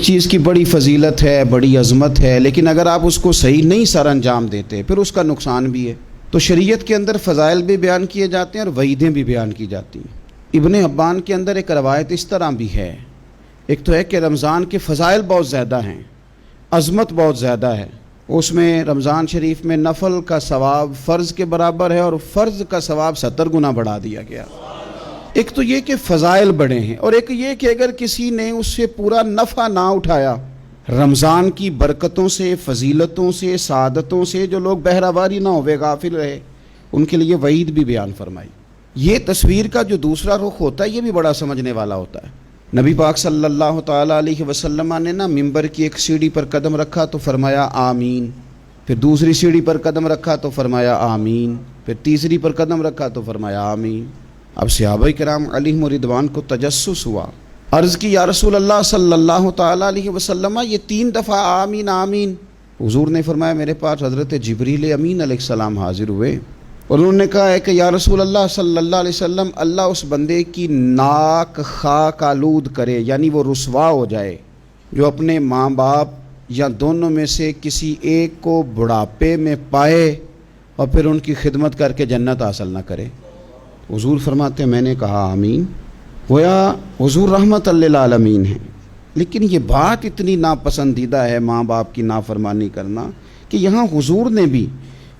چیز کی بڑی فضیلت ہے، بڑی عظمت ہے، لیکن اگر آپ اس کو صحیح نہیں سر انجام دیتے پھر اس کا نقصان بھی ہے۔ تو شریعت کے اندر فضائل بھی بیان کیے جاتے ہیں اور وعیدیں بھی بیان کی جاتی ہیں۔ ابن حبان کے اندر ایک روایت اس طرح بھی ہے، ایک تو ہے کہ رمضان کے فضائل بہت زیادہ ہیں، عظمت بہت زیادہ ہے، اس میں رمضان شریف میں نفل کا ثواب فرض کے برابر ہے اور فرض کا ثواب 70 گنا بڑھا دیا گیا۔ ایک تو یہ کہ فضائل بڑے ہیں، اور ایک یہ کہ اگر کسی نے اس سے پورا نفع نہ اٹھایا، رمضان کی برکتوں سے، فضیلتوں سے، سعادتوں سے جو لوگ بہرہواری نہ ہوئے، غافل رہے، ان کے لیے وعید بھی بیان فرمائی۔ یہ تصویر کا جو دوسرا رخ ہوتا ہے یہ بھی بڑا سمجھنے والا ہوتا ہے۔ نبی پاک صلی اللہ تعالیٰ علیہ وسلم نے ممبر کی ایک سیڑھی پر قدم رکھا تو فرمایا آمین، پھر دوسری سیڑھی پر قدم رکھا تو فرمایا آمین، پھر تیسری پر قدم رکھا تو فرمایا آمین۔ اب صحابہ کرام علیہم رضوان کو تجسس ہوا، عرض کی یا رسول اللہ صلی اللہ تعالیٰ علیہ وسلم یہ 3 دفعہ آمین آمین۔ حضور نے فرمایا میرے پاس حضرت جبریل امین علیہ السلام حاضر ہوئے اور انہوں نے کہا ہے کہ یا رسول اللہ صلی اللہ علیہ وسلم اللہ اس بندے کی ناک خاک آلود کرے، یعنی وہ رسوا ہو جائے، جو اپنے ماں باپ یا دونوں میں سے کسی ایک کو بڑھاپے میں پائے اور پھر ان کی خدمت کر کے جنت حاصل نہ کرے۔ حضور فرماتے میں نے کہا آمین، گویا حضور رحمت للعالمین ہیں، لیکن یہ بات اتنی ناپسندیدہ ہے ماں باپ کی نافرمانی کرنا کہ یہاں حضور نے بھی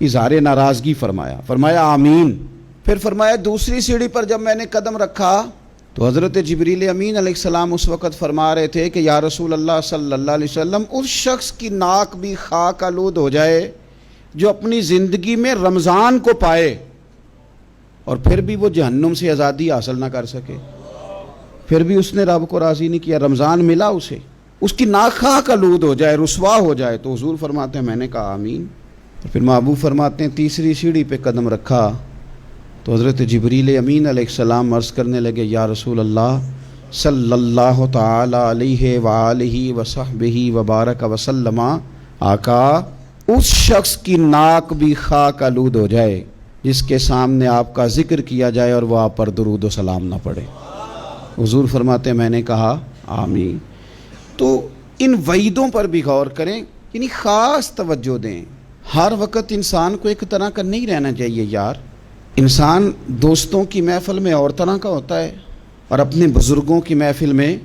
اظہار ناراضگی فرمایا آمین۔ پھر فرمایا دوسری سیڑھی پر جب میں نے قدم رکھا تو حضرت جبریل امین علیہ السلام اس وقت فرما رہے تھے کہ یا رسول اللہ صلی اللہ علیہ وسلم اس شخص کی ناک بھی خاک آلود ہو جائے جو اپنی زندگی میں رمضان کو پائے اور پھر بھی وہ جہنم سے آزادی حاصل نہ کر سکے، پھر بھی اس نے رب کو راضی نہیں کیا، رمضان ملا اسے، اس کی ناک خاک آلود ہو جائے، رسوا ہو جائے۔ تو حضور فرماتے ہیں میں نے کہا آمین۔ پھر محبوب فرماتے ہیں تیسری سیڑھی پہ قدم رکھا تو حضرت جبریل امین علیہ السلام عرض کرنے لگے یا رسول اللہ صلی اللہ تعالی علیہ وآلہ وصحبہ وبارک وسلم، آقا اس شخص کی ناک بھی خاک آلود ہو جائے جس کے سامنے آپ کا ذکر کیا جائے اور وہ آپ پر درود و سلام نہ پڑے۔ حضور فرماتے ہیں میں نے کہا آمین۔ تو ان وعیدوں پر بھی غور کریں، یعنی خاص توجہ دیں۔ ہر وقت انسان کو ایک طرح کا نہیں رہنا چاہیے یار، انسان دوستوں کی محفل میں اور طرح کا ہوتا ہے اور اپنے بزرگوں کی محفل میں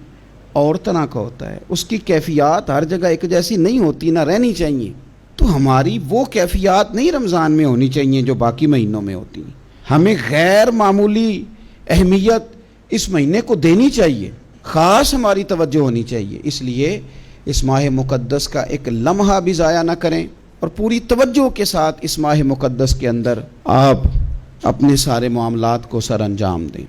اور طرح کا ہوتا ہے، اس کی کیفیات ہر جگہ ایک جیسی نہیں ہوتی، نہ رہنی چاہیے۔ تو ہماری وہ کیفیات نہیں رمضان میں ہونی چاہیے جو باقی مہینوں میں ہوتی ہیں، ہمیں غیر معمولی اہمیت اس مہینے کو دینی چاہیے، خاص ہماری توجہ ہونی چاہیے۔ اس لیے اس ماہ مقدس کا ایک لمحہ بھی ضائع نہ کریں اور پوری توجہ کے ساتھ اس ماہ مقدس کے اندر آپ اپنے سارے معاملات کو سر انجام دیں۔